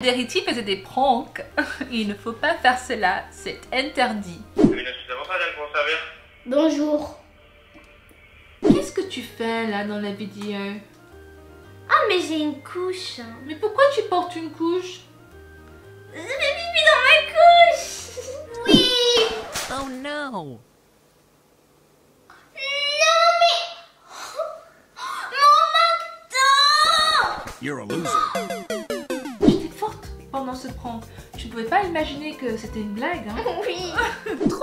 Verity faisait des pranks. Il ne faut pas faire cela, c'est interdit. Bonjour. Qu'est-ce que tu fais là dans la vidéo? Ah mais j'ai une couche. Mais pourquoi tu portes une couche? Je mets pipi dans ma couche. Oui. Oh no. Non mais... Mon menton. You're a loser. J'étais forte pendant ce prank. Tu ne pouvais pas imaginer que c'était une blague, hein? Oui. 3 bébés.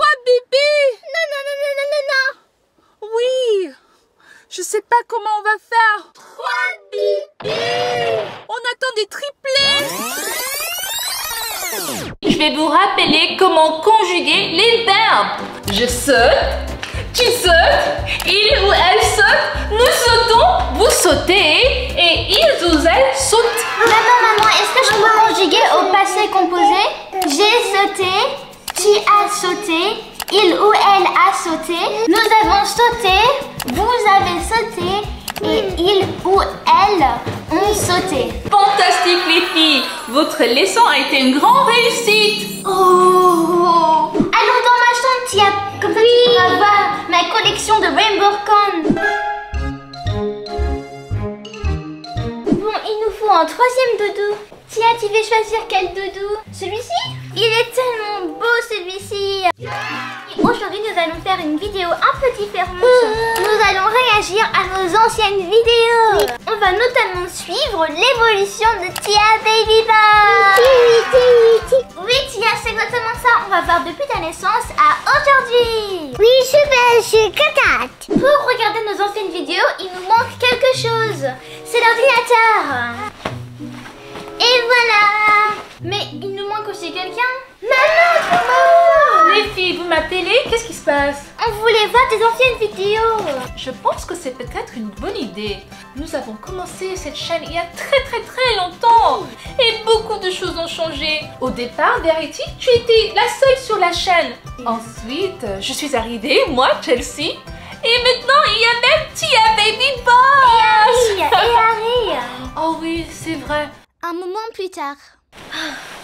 Non. Oui. Je sais pas comment on va faire. 3 bébés. On attend des triplés. Je vais vous rappeler comment conjuguer les verbes. Je saute, tu sautes, il ou elle saute, nous sautons, vous sautez et ils ou elles sautent. Maman, est-ce que je peux conjuguer au passé composé? J'ai sauté, tu as sauté, il ou elle a sauté, nous avons sauté, vous avez sauté et il ou elle ont sauté. Fantastique les filles, votre leçon a été une grande réussite. Oh! Allons dans ma chambre, Tia. Comme ça tu pourras voir ma collection de Rainbow Cone. Bon, il nous faut un 3e doudou. Tia, tu veux choisir quel doudou? Celui-ci? Il est tellement beau celui-ci. Aujourd'hui, nous allons faire une vidéo un peu différente. Nous allons réagir à nos anciennes vidéos. On va notamment suivre l'évolution de Tia Baby Boy. Oui, Tia, c'est exactement ça. On va voir depuis ta naissance à aujourd'hui. Oui, super, je suis contente. Pour regarder nos anciennes vidéos, il nous manque quelque chose. C'est l'ordinateur. Et voilà. Mais il nous manque aussi quelqu'un. Maman. Les filles, vous m'appelez? Qu'est-ce qui se passe? On voulait voir tes anciennes vidéos. Je pense que c'est peut-être une bonne idée. Nous avons commencé cette chaîne il y a très longtemps. Et beaucoup de choses ont changé. Au départ, Verity, tu étais la seule sur la chaîne. Ensuite, je suis arrivée, moi, Chelsea. Et maintenant, il y a même Tia Baby Boy. Et Harry. Oh oui, c'est vrai. Un moment plus tard.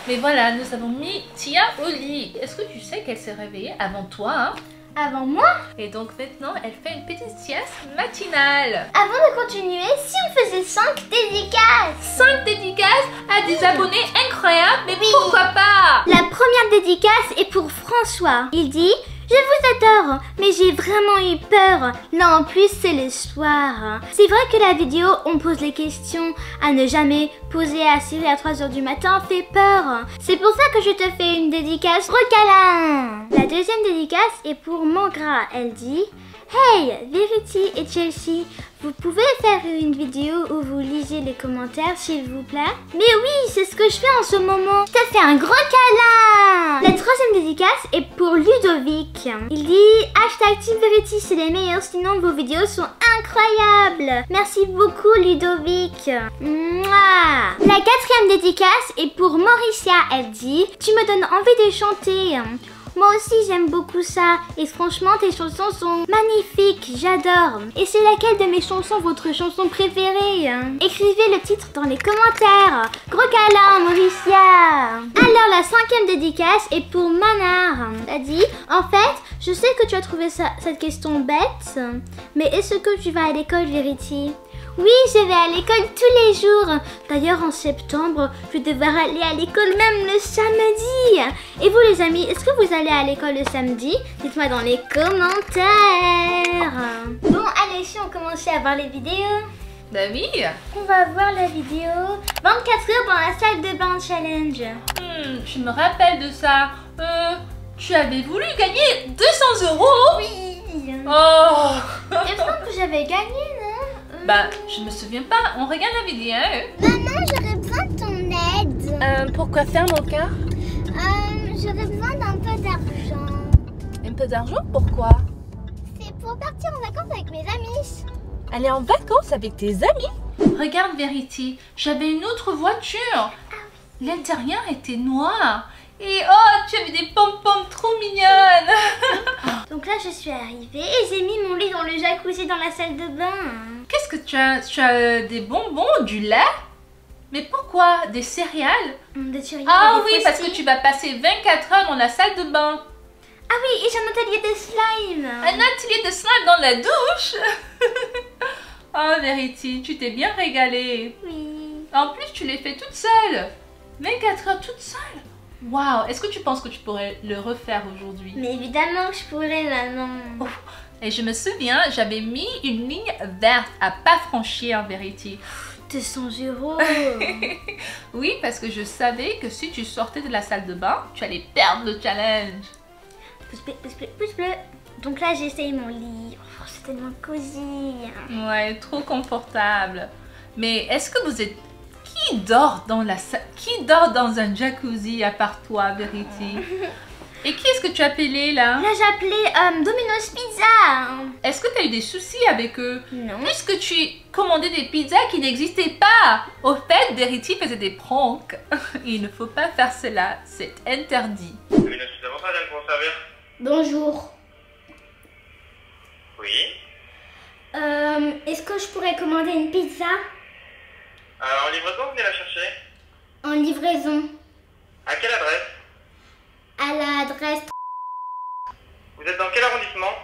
Mais voilà, nous avons mis Tia au lit. Est-ce que tu sais qu'elle s'est réveillée avant toi, hein? Avant moi? Et donc maintenant, elle fait une petite sieste matinale. Avant de continuer, si on faisait 5 dédicaces. 5 dédicaces à des abonnés incroyables, mais pourquoi pas? La première dédicace est pour François. Il dit: je vous adore, mais j'ai vraiment eu peur. Là en plus c'est le soir. C'est vrai que la vidéo on pose les questions à ne jamais poser à Siri à 3 h du matin fait peur. C'est pour ça que je te fais une dédicace recalin. La deuxième dédicace est pour Mangra. Elle dit: hey Verity et Chelsea, vous pouvez faire une vidéo où vous lisez les commentaires s'il vous plaît? Mais oui, c'est ce que je fais en ce moment. Je te fais un gros câlin. La troisième dédicace est pour Ludovic. Il dit: hashtag Team Verity, c'est les meilleurs, sinon vos vidéos sont incroyables. Merci beaucoup Ludovic. Mouah. La quatrième dédicace est pour Mauricia. Elle dit: tu me donnes envie de chanter. Moi aussi j'aime beaucoup ça et franchement tes chansons sont magnifiques, j'adore. Et c'est laquelle de mes chansons votre chanson préférée? Écrivez le titre dans les commentaires. Gros câlin Mauricia. Alors la cinquième dédicace est pour Manard. Elle a dit: en fait je sais que tu as trouvé cette question bête, mais est-ce que tu vas à l'école Verity? Oui, je vais à l'école tous les jours. D'ailleurs, en septembre, je vais devoir aller à l'école même le samedi. Et vous les amis, est-ce que vous allez à l'école le samedi? Dites-moi dans les commentaires. Bon, allez, si on commence à voir les vidéos. Bah oui. On va voir la vidéo 24 heures dans la salle de bain challenge. Je me rappelle de ça. Tu avais voulu gagner 200 €? Oui. Oh. Il me semble que j'avais gagné, non? Bah, je me souviens pas. On regarde la vidéo. Maman, j'aurais besoin de ton aide. Pourquoi faire mon cœur? J'aurais besoin d'un peu d'argent. Un peu d'argent? Pourquoi? C'est pour partir en vacances avec mes amis. Aller en vacances avec tes amis? Regarde Verity, j'avais une autre voiture. L'intérieur était noir. Et oh, tu avais des pom-poms trop mignonnes. Donc là, je suis arrivée et j'ai mis mon lit dans le jacuzzi dans la salle de bain. Qu'est-ce que tu as? Tu as des bonbons, du lait? Mais pourquoi? Des céréales? Des céréales. Ah des oui, parce que Frosties. tu vas passer 24 heures dans la salle de bain. Ah oui, et j'ai un atelier de slime. Un atelier de slime dans la douche. Oh Verity, tu t'es bien régalée. Oui. En plus, tu les fais toute seule. 24 heures toute seule. Waouh, est-ce que tu penses que tu pourrais le refaire aujourd'hui? Mais évidemment que je pourrais, maman. Oh, et je me souviens, j'avais mis une ligne verte à pas franchir, Verity. 200 euros. Oui, parce que je savais que si tu sortais de la salle de bain, tu allais perdre le challenge. Pouce bleu, pouce bleu, pouce bleu. Donc là, j'essaye mon lit. Oh, c'est tellement cosy. Ouais, trop confortable. Mais est-ce que vous êtes... Qui dort dans la salle? Qui dort dans un jacuzzi à part toi, Verity? Et qui est-ce que tu as appelé là? Là, j'ai appelé Domino's Pizza. Est-ce que tu as eu des soucis avec eux? Non. Puisque tu commandais des pizzas qui n'existaient pas. Au fait, Verity faisait des pranks. Il ne faut pas faire cela, c'est interdit. Domino's Pizza, bonsoir madame, comment servir? Bonjour. Oui. Est-ce que je pourrais commander une pizza En livraison, venez la chercher. en livraison À quelle adresse? à l'adresse? Vous êtes dans quel arrondissement?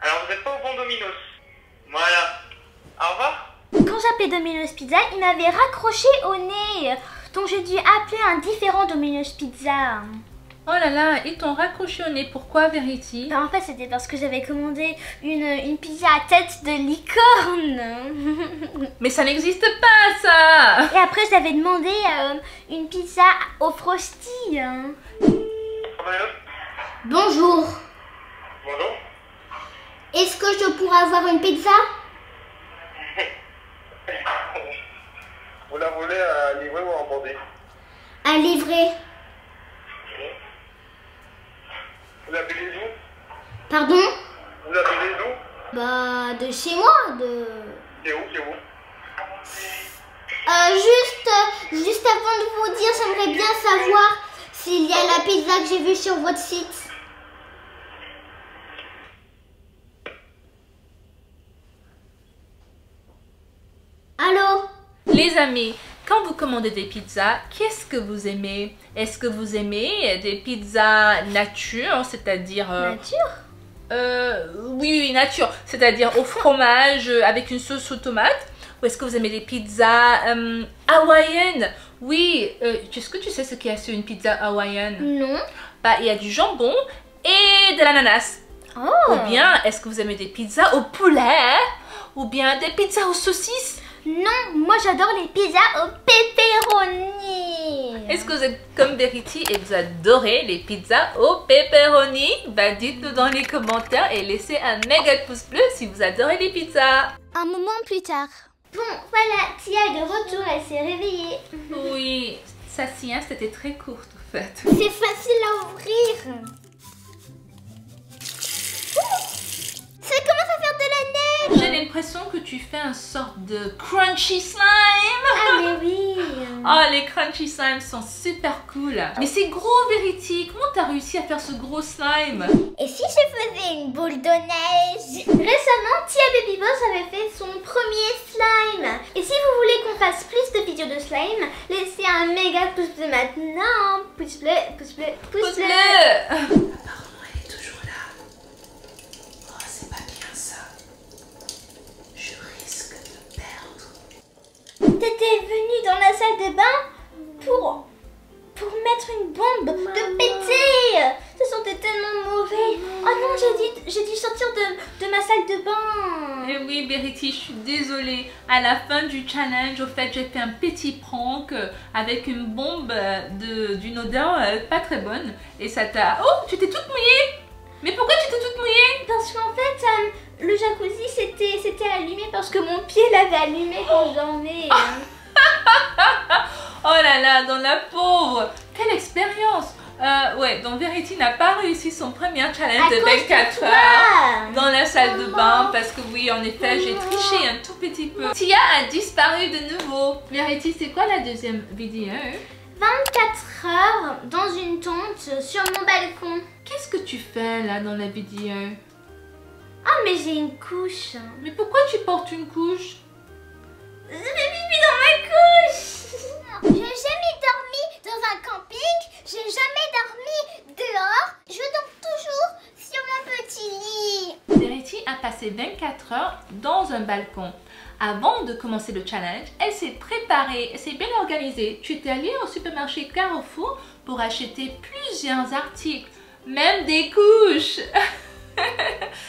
Alors vous n'êtes pas au bon Domino's. Voilà. Au revoir. Quand j'appelais Domino's Pizza, il m'avait raccroché au nez. Donc j'ai dû appeler un différent Domino's Pizza. Oh là là, ils t'ont raccroché au nez. Pourquoi, Verity? Ben, en fait, c'était parce que j'avais commandé une pizza à tête de licorne. Mais ça n'existe pas, ça! Et après, j'avais demandé une pizza au frosty. Domino's. Bonjour. Bonjour. Est-ce que je pourrais avoir une pizza Vous la voulez à livrer ou à emporter? à livrer? Vous appelez d'où? Pardon? Vous appelez d'où? Bah, de chez moi, de... C'est où? C'est où? Juste avant de vous dire, j'aimerais bien savoir s'il y a la pizza que j'ai vue sur votre site. Allô? Les amis, quand vous commandez des pizzas, qu'est-ce que vous aimez? Est-ce que vous aimez des pizzas nature, c'est-à-dire... oui, nature, c'est-à-dire au fromage avec une sauce aux tomates? Ou est-ce que vous aimez des pizzas hawaïennes? Oui, est-ce que tu sais ce qu'il y a sur une pizza hawaïenne? Non. Bah, il y a du jambon et de l'ananas. Oh. Ou bien, est-ce que vous aimez des pizzas au poulet? Ou bien des pizzas aux saucisses? Non, moi j'adore les pizzas au pepperoni. Est-ce que vous êtes comme Verity et vous adorez les pizzas au pepperoni? Bah dites-nous dans les commentaires et laissez un méga pouce bleu si vous adorez les pizzas. Un moment plus tard. Bon, voilà, Tia est de retour, elle s'est réveillée. Oui, sa sieste était très courte en fait. C'est facile à ouvrir. Ça commence à faire de la neige. J'ai l'impression que tu fais une sorte de crunchy slime. Ah mais oui. Oh, les crunchy slimes sont super cool. Mais c'est gros, Verity. Comment t'as réussi à faire ce gros slime? Et si je faisais une boule de neige? Récemment, Tia Baby Boss avait fait son premier slime. Et si vous voulez qu'on fasse plus de vidéos de slime, laissez un méga pouce bleu maintenant. Pouce bleu, pouce bleu, pouce bleu. Apparemment, elle est toujours là. Oh, c'est pas bien ça. Je risque de perdre. T'étais venue dans la salle de bain pour mettre une bombe, de péter. Ça sentait tellement mauvais. Oh non, j'ai dû sortir de ma salle de bain. Et oui, Verity, je suis désolée. À la fin du challenge, au fait, j'ai fait un petit prank avec une bombe d'une odeur pas très bonne. Et ça t'a... Oh, tu t'es toute mouillée. Mais pourquoi tu t'es toute mouillée? Parce qu'en fait, le jacuzzi s'était allumé parce que mon pied l'avait allumé quand je dormais. Oh là là, dans la pauvre. Quelle expérience. Ouais, donc Verity n'a pas réussi son premier challenge de 24 heures dans la salle de bain parce que oui, en effet, j'ai triché un tout petit peu. Tia a disparu de nouveau. Verity, c'est quoi la deuxième vidéo? 24 heures dans une tente sur mon balcon. Qu'est-ce que tu fais là dans la vidéo? Ah mais j'ai une couche. Mais pourquoi tu portes une couche? Je fais pipi dans ma couche. J'ai jamais dormi dans un camping, j'ai jamais dormi dehors, je dors toujours sur mon petit lit. Verity a passé 24 heures dans un balcon. Avant de commencer le challenge, elle s'est préparée, elle s'est bien organisée. Tu étais allée au supermarché Carrefour pour acheter plusieurs articles, même des couches.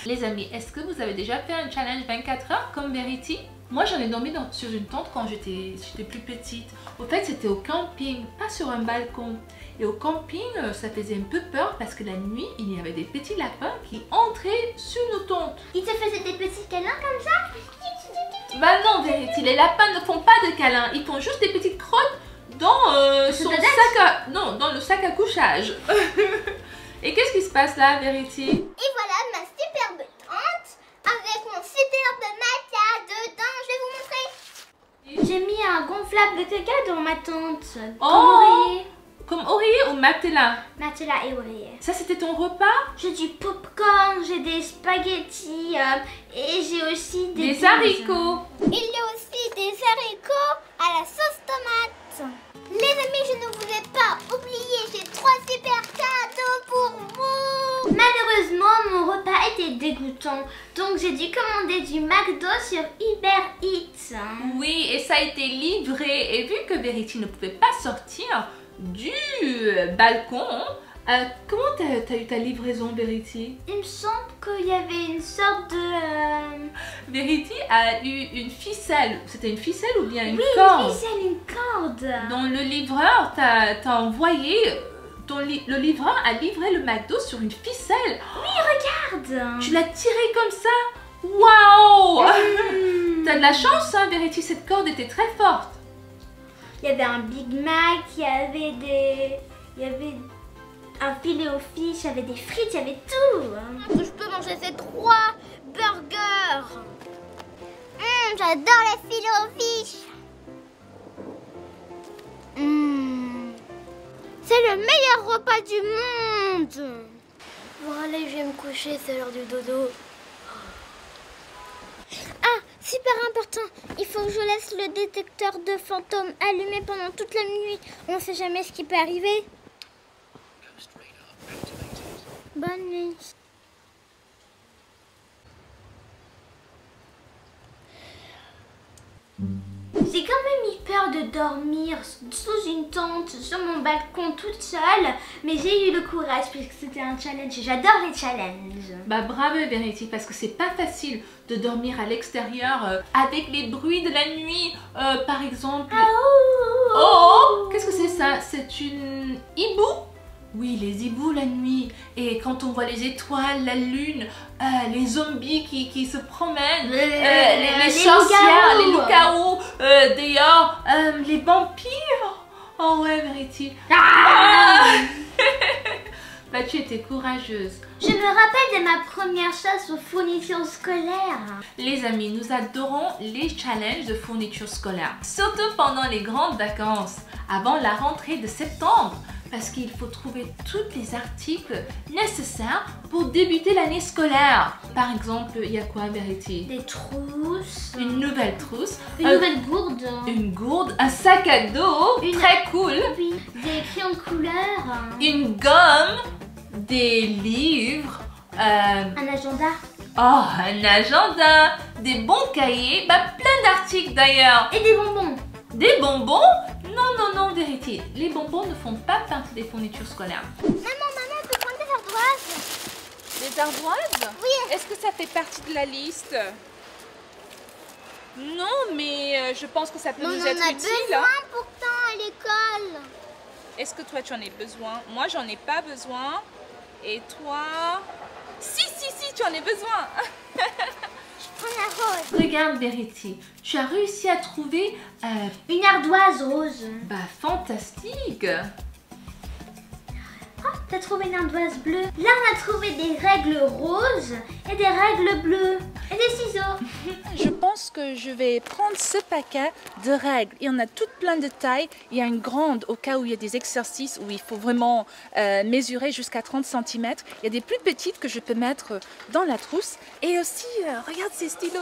Les amis, est-ce que vous avez déjà fait un challenge 24 heures comme Verity? Moi, j'en ai dormi sur une tente quand j'étais plus petite. Au fait, c'était au camping, pas sur un balcon. Et au camping, ça faisait un peu peur parce que la nuit, il y avait des petits lapins qui entraient sur nos tentes. Ils te faisaient des petits câlins comme ça? Bah non, Verity, les lapins ne font pas de câlins. Ils font juste des petites crottes dans son sac à... Non, dans le sac à couchage. Et qu'est-ce qui se passe là, Verity? Et voilà ma superbe tente avec mon superbe matelas dedans. Je vais vous montrer. J'ai mis un gonflable de caca dans ma tente. Oh! Comme oreiller ou matelas? Matelas et oreiller. Ça, c'était ton repas? J'ai du popcorn, j'ai des spaghettis et j'ai aussi des haricots. Il y a aussi des haricots à la sauce tomate. Les amis, je ne vous ai pas oublié, j'ai 3 super cadeaux pour vous. Malheureusement, mon repas était dégoûtant, donc j'ai dû commander du McDo sur Uber Eats. Oui, et ça a été livré. Et vu que Verity ne pouvait pas sortir du balcon, comment t'as eu ta livraison, Verity? Il me semble qu'il y avait une sorte de... Verity a eu une ficelle. C'était une ficelle ou bien une oui, corde? une ficelle, une corde. Dont le livreur t'a envoyé... Le livreur a livré le McDo sur une ficelle. Oui, regarde. Tu l'as tiré comme ça? Waouh. T'as de la chance, hein, Verity, cette corde était très forte. Il y avait un Big Mac, il y avait un filet au fish, il y avait des frites, il y avait tout. Je peux manger ces 3 burgers. J'adore les filets au fish. C'est le meilleur repas du monde. Bon allez, je vais me coucher, c'est l'heure du dodo. Ah, super important, il faut que je laisse le détecteur de fantômes allumé pendant toute la nuit. On ne sait jamais ce qui peut arriver. Bonne nuit. J'ai quand même eu peur de dormir sous une tente sur mon balcon toute seule, mais j'ai eu le courage puisque c'était un challenge. J'adore les challenges. Bah bravo Verity, parce que c'est pas facile de dormir à l'extérieur avec les bruits de la nuit, par exemple. Oh, qu'est-ce que c'est ça? C'est une hibou? Oui, les hiboux la nuit. Et quand on voit les étoiles, la lune, les zombies qui se promènent, les sorcières, les loups-garous, d'ailleurs, les vampires. Oh ouais, Verity. Bah tu étais courageuse. Je me rappelle de ma première chasse aux fournitures scolaires. Les amis, nous adorons les challenges de fournitures scolaires. Surtout pendant les grandes vacances, avant la rentrée de septembre. Parce qu'il faut trouver tous les articles nécessaires pour débuter l'année scolaire. Par exemple, il y a quoi, Verity? Des trousses. Une nouvelle trousse. Une nouvelle gourde. Une gourde. Un sac à dos. Très cool. Oui. Des crayons de couleur. Une gomme. Des livres. Un agenda. Oh, un agenda. Des bons cahiers. Bah, plein d'articles d'ailleurs. Et des bonbons. Des bonbons? Non, Verity. Les bonbons ne font pas partie des fournitures scolaires. Maman, on peut prendre des ardoises. Des ardoises? Oui. Est-ce que ça fait partie de la liste? Non, mais je pense que ça peut nous être utile. On en a besoin pourtant à l'école. Est-ce que toi tu en as besoin? Moi j'en ai pas besoin. Et toi? Si, tu en as besoin. Je prends la rose. Regarde Verity, tu as réussi à trouver une ardoise rose. Bah fantastique. Oh, t'as trouvé une ardoise bleue. Là, on a trouvé des règles roses et des règles bleues. Et des ciseaux. Je pense que je vais prendre ce paquet de règles. Il y en a toutes plein de tailles. Il y a une grande au cas où il y a des exercices où il faut vraiment mesurer jusqu'à 30 cm. Il y a des plus petites que je peux mettre dans la trousse. Et aussi, regarde ces stylos.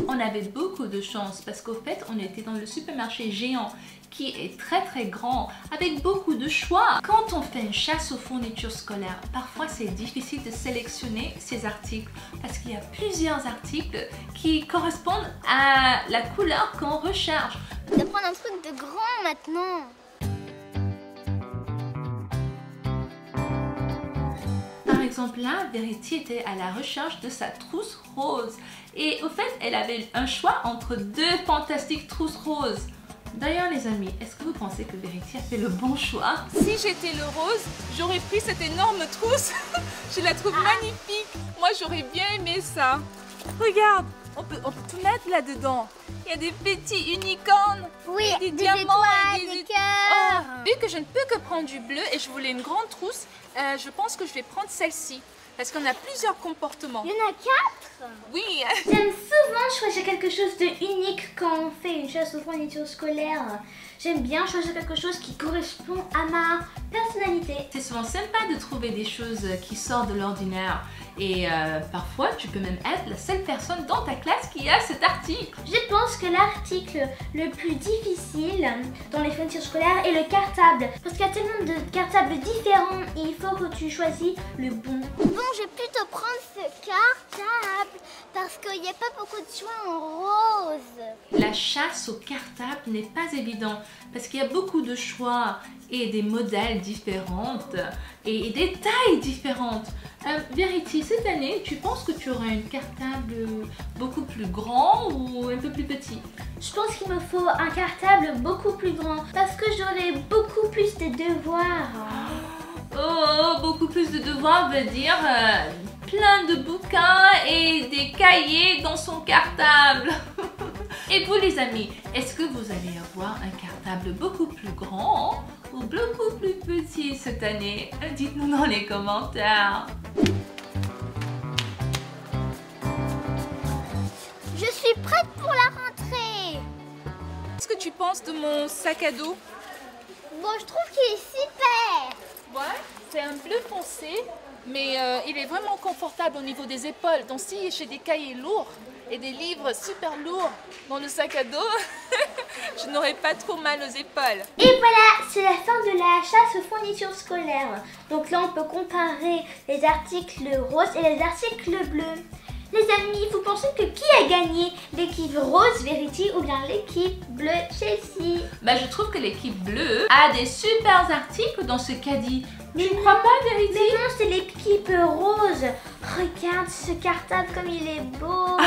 On avait beaucoup de chance parce qu'au fait, on était dans le supermarché géant qui est très très grand avec beaucoup de choix. Quand on fait une chasse aux fournitures scolaires, parfois c'est difficile de sélectionner ces articles parce qu'il y a plusieurs articles qui correspondent à la couleur qu'on recherche. On va prendre un truc de grand maintenant. Par exemple là, Verity était à la recherche de sa trousse rose et au fait, elle avait un choix entre deux fantastiques trousses roses. D'ailleurs les amis, est-ce que vous pensez que Verity a fait le bon choix? Si j'étais le rose, j'aurais pris cette énorme trousse. Je la trouve magnifique. Moi, j'aurais bien aimé ça. Regarde, on peut tout mettre là-dedans. Il y a des petits unicornes, Oui, et des des diamants, étoiles, et des cœurs. Oh, vu que je ne peux que prendre du bleu et je voulais une grande trousse, je pense que je vais prendre celle-ci. Parce qu'on a plusieurs comportements. Il y en a 4. Oui. J'aime souvent choisir quelque chose de unique quand on fait une chasse aux fournitures scolaires. J'aime bien choisir quelque chose qui correspond à ma personnalité. C'est souvent sympa de trouver des choses qui sortent de l'ordinaire et parfois tu peux même être la seule personne dans ta classe qui a cet article. Je pense que l'article le plus difficile dans les fournitures scolaires est le cartable. Parce qu'il y a tellement de cartables différents et il faut que tu choisis le bon. Bon, je vais plutôt prendre ce cartable parce qu'il n'y a pas beaucoup de choix en rose. La chasse au cartable n'est pas évident parce qu'il y a beaucoup de choix et des modèles différents et des tailles différentes. Verity, cette année, tu penses que tu auras un cartable beaucoup plus grand ou un peu plus petit? Je pense qu'il me faut un cartable beaucoup plus grand parce que j'aurai beaucoup plus de devoirs. Oh, beaucoup plus de devoirs veut dire plein de bouquins et des cahiers dans son cartable. Et vous les amis, est-ce que vous allez avoir un cartable beaucoup plus grand ou beaucoup plus petit cette année? Dites-nous dans les commentaires. Je suis prête pour la rentrée. Qu'est-ce que tu penses de mon sac à dos? Bon, je trouve qu'il est super. Ouais, c'est un bleu foncé, mais il est vraiment confortable au niveau des épaules. Donc si j'ai des cahiers lourds et des livres super lourds dans le sac à dos, je n'aurai pas trop mal aux épaules. Et voilà, c'est la fin de la chasse aux fournitures scolaires. Donc là, on peut comparer les articles roses et les articles bleus. Les amis, vous pensez que qui a gagné? L'équipe rose Verity ou bien l'équipe bleue Chelsea? Bah, je trouve que l'équipe bleue a des super articles dans ce caddie. Tu ne crois pas, Verity? Mais non, c'est l'équipe rose. Regarde ce cartable comme il est beau.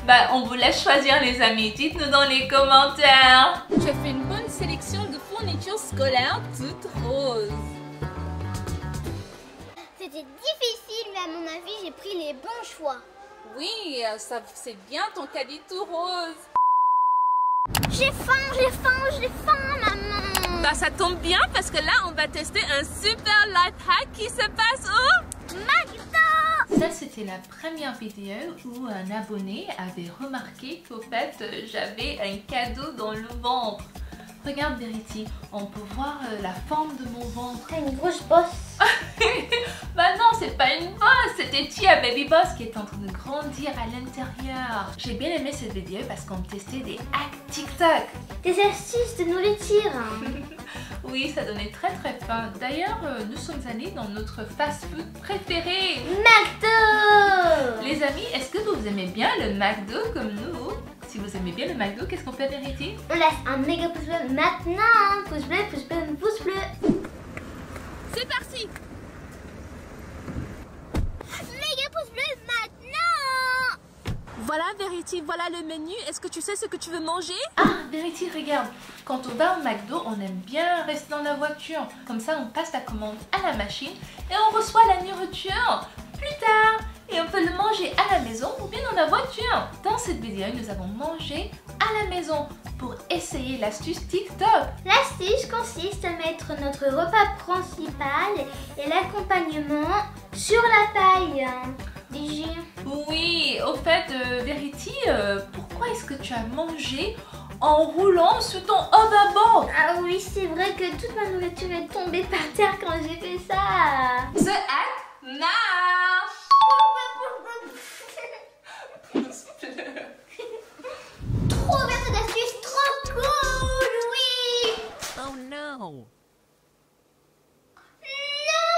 Bah, on vous laisse choisir les amis. Dites-nous dans les commentaires. Tu as fait une bonne sélection de fournitures scolaires toutes roses. C'était difficile, mais à mon avis, j'ai pris les bons choix. Oui, ça c'est bien ton caddie tout rose. J'ai faim, maman. Bah ça tombe bien parce que là on va tester un super life hack qui se passe au McDo. Ça, c'était la première vidéo où un abonné avait remarqué qu'au fait, j'avais un cadeau dans le ventre. Regarde Verity, on peut voir la forme de mon ventre. T'as une grosse bosse. Bah non, c'est pas une bosse, c'était Tia Baby Boss qui est en train de grandir à l'intérieur. J'ai bien aimé cette vidéo parce qu'on testait des hacks TikTok. Des astuces de nourriture. Oui, ça donnait très très faim. D'ailleurs, nous sommes allés dans notre fast-food préféré. McDo. Les amis, est-ce que vous aimez bien le McDo comme nous? Si vous aimez bien le McDo, qu'est-ce qu'on fait, Verity? On laisse un méga pouce bleu maintenant. Pouce bleu, pouce bleu, pouce bleu. C'est parti. Méga pouce bleu maintenant. Voilà Verity, voilà le menu. Est-ce que tu sais ce que tu veux manger? Ah, Verity, regarde. Quand on va au McDo, on aime bien rester dans la voiture. Comme ça, on passe la commande à la machine et on reçoit la nourriture plus tard. Et on peut le manger à la maison ou bien dans la voiture. Dans cette vidéo, nous avons mangé à la maison pour essayer l'astuce TikTok. L'astuce consiste à mettre notre repas principal et l'accompagnement sur la paille. Digi. Oui, au fait, Verity, pourquoi est-ce que tu as mangé en roulant sur ton hoverboard? Ah oui, c'est vrai que toute ma nourriture est tombée par terre quand j'ai fait ça. The act now! Trop bien cette astuce, trop cool, oui. Oh no! Non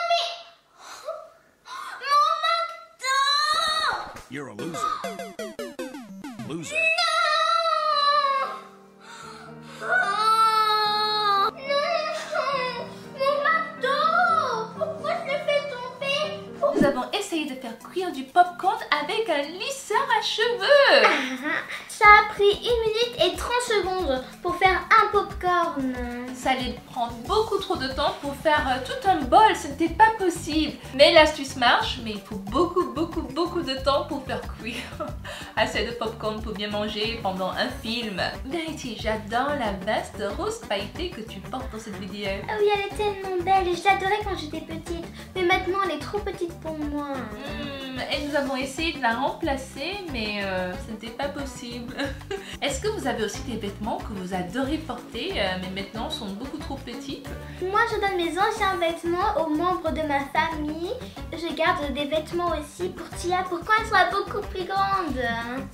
mais... Mon McDo! You're a loser. Loser. Oh, non, mon McDo! Pourquoi je le fais tomber? Nous avons essayé de faire cuire du popcorn avec un lisseur à cheveux. Ça a pris 1 minute et 30 secondes pour faire un popcorn. Ça allait prendre beaucoup trop de temps pour faire tout un bol, ce n'était pas possible. Mais l'astuce marche, mais il faut beaucoup de temps pour faire cuire assez de popcorn pour bien manger pendant un film. Verity, j'adore la veste rose pailletée que tu portes dans cette vidéo. Ah oui, elle est tellement belle et je l'adorais quand j'étais petite. Mais maintenant, elle est trop petite pour moi. Et nous avons essayé de la remplacer, mais ce n'était pas possible. Est-ce que vous avez aussi des vêtements que vous adorez porter, mais maintenant sont beaucoup trop petites? Moi, je donne mes anciens vêtements aux membres de ma famille. Je garde des vêtements aussi pour Tia pour quand elle sera beaucoup plus grande.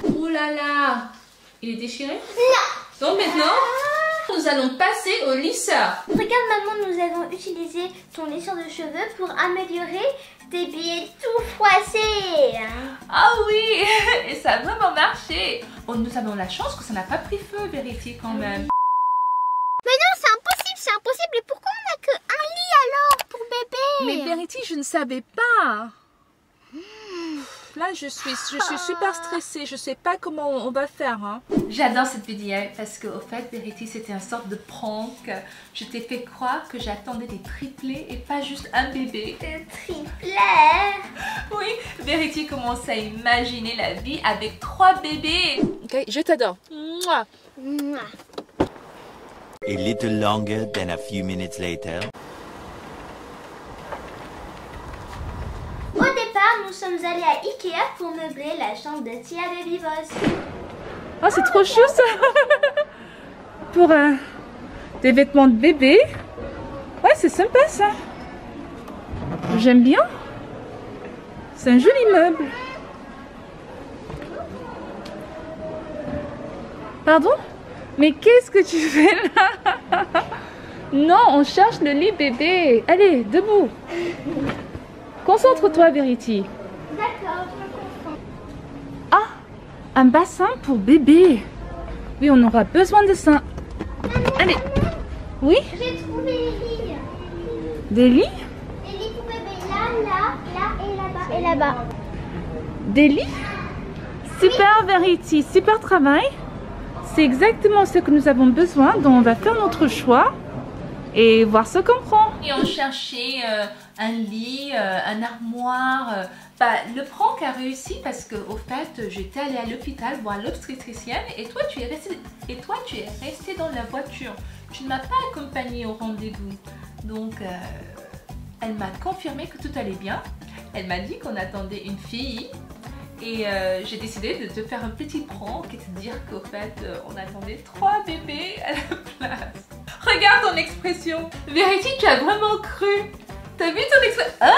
Ouh là là! Il est déchiré? Non! Donc maintenant, nous allons passer au lisseur. Regarde maman, nous avons utilisé ton lisseur de cheveux pour améliorer tes billets tout froissés. Ah oui! Et ça a vraiment marché. Bon, nous avons la chance que ça n'a pas pris feu, Verity, quand même. Mais non, c'est impossible. Et pourquoi on n'a qu'un lit alors pour bébé? Mais Verity, je ne savais pas. Là, je suis super stressée. Je sais pas comment on va faire. Hein. J'adore cette vidéo parce qu'au fait, Verity, c'était une sorte de prank. Je t'ai fait croire que j'attendais des triplés et pas juste un bébé. Triplet. Oui, Verity commence à imaginer la vie avec 3 bébés. Ok, je t'adore. Mouah. Mouah. A little longer than a few minutes later. Au départ, nous sommes allés à Ikea pour meubler la chambre de Tia Baby Boss. Oh, c'est trop chou ça. Pour des vêtements de bébé. Ouais, c'est sympa ça. J'aime bien. C'est un joli meuble. Pardon? Mais qu'est-ce que tu fais là? Non, on cherche le lit bébé. Allez, debout. Concentre-toi, Verity. D'accord, je me concentre. Ah, un bassin pour bébé. Oui, on aura besoin de ça. Allez. Oui? J'ai trouvé les lits. Des lits? Les lits pour bébé là et là-bas et là-bas. Des lits? Super, Verity, super travail. C'est exactement ce que nous avons besoin, donc on va faire notre choix et voir ce qu'on prend. Et on cherchait un lit, un armoire. Le prank a réussi parce que au fait, j'étais allée à l'hôpital voir l'obstétricienne et toi tu es resté dans la voiture. Tu ne m'as pas accompagnée au rendez-vous. Donc elle m'a confirmé que tout allait bien. Elle m'a dit qu'on attendait une fille. Et j'ai décidé de te faire un petit prank et te dire qu'au fait, on attendait 3 bébés à la place. Regarde ton expression. Verity, tu as vraiment cru. T'as vu ton expression? Ah!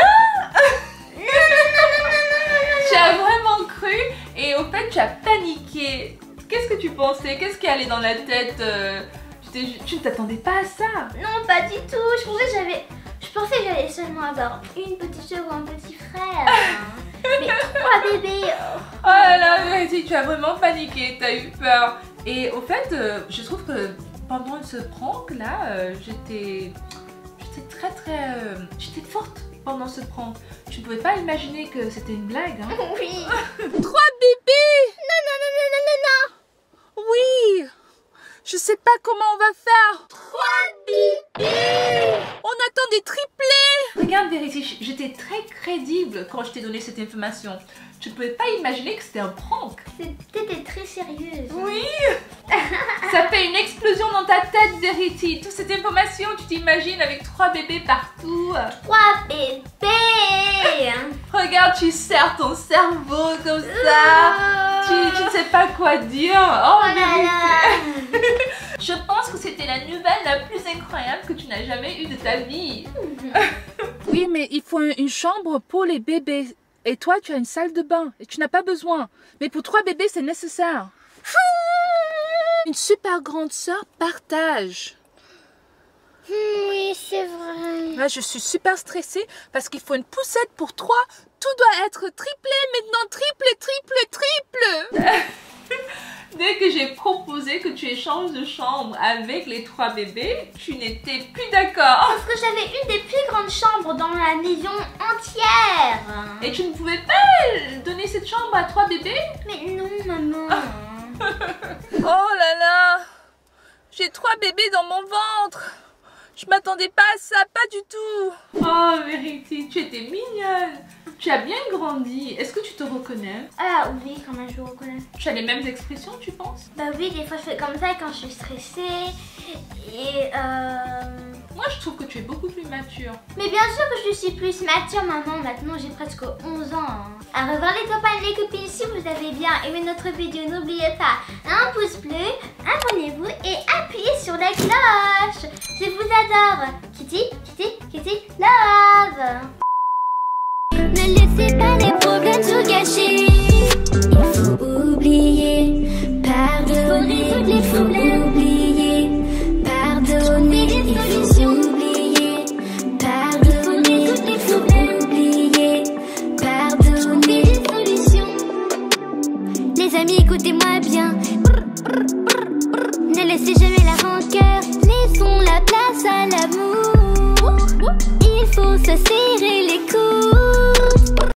Tu as vraiment cru et au fait, tu as paniqué. Qu'est-ce que tu pensais? Qu'est-ce qui allait dans la tête? Tu ne t'attendais pas à ça? Non, pas du tout. Je pensais que j'allais seulement avoir une petite sœur ou un petit frère. Mais 3 bébés. Oh là là, Verity, tu as vraiment paniqué, tu as eu peur. Et au fait, je trouve que pendant ce prank là, j'étais j'étais forte pendant ce prank. Tu ne pouvais pas imaginer que c'était une blague, hein? Oui. 3 bébés! Non. Oui! Je sais pas comment on va faire. 3 bébés. On attend des triplés. Regarde Verity, j'étais très crédible quand je t'ai donné cette information. Tu ne pouvais pas imaginer que c'était un prank. T'étais très sérieuse. Oui. Ça fait une explosion dans ta tête, Verity. Toute cette information, tu t'imagines avec 3 bébés partout. 3 bébés. Regarde, tu serres ton cerveau comme ça. Tu ne sais pas quoi dire. Oh, Oh là là. Je pense que c'était la nouvelle la plus incroyable que tu n'as jamais eue de ta vie. Oui, mais il faut une chambre pour les bébés. Et toi, tu as une salle de bain et tu n'as pas besoin. Mais pour 3 bébés, c'est nécessaire. Une super grande sœur partage. Oui, c'est vrai. Là, je suis super stressée parce qu'il faut une poussette pour 3. Tout doit être triplé maintenant. Triple. Dès que j'ai proposé que tu échanges de chambre avec les 3 bébés, tu n'étais plus d'accord. Parce que j'avais une des plus grandes chambres dans la maison entière. Et tu ne pouvais pas donner cette chambre à 3 bébés? Mais non, maman. Oh là là. J'ai 3 bébés dans mon ventre. Je m'attendais pas à ça, pas du tout. Oh, Verity, tu étais mignonne. Tu as bien grandi. Est-ce que tu te reconnais? Ah oui, quand même, je vous reconnais. Tu as les mêmes expressions, tu penses? Bah oui, des fois je fais comme ça quand je suis stressée. Et Moi, je trouve que tu es beaucoup plus mature. Mais bien sûr que je suis plus mature, maman. Maintenant, j'ai presque 11 ans. À revoir les copains et les copines. Si vous avez bien aimé notre vidéo, n'oubliez pas un pouce bleu, abonnez-vous et appuyez sur la cloche. Je vous adore. Kitty, love. Ne laissez pas les problèmes tout gâcher. Il faut oublier, pardonner. Il faut oublier, pardonner. Il faut oublier, pardonner. Il faut oublier, pardonner. Les amis, écoutez-moi bien. Ne laissez jamais la rancœur. Laissons la place à l'amour. Il faut se serrer les coudes.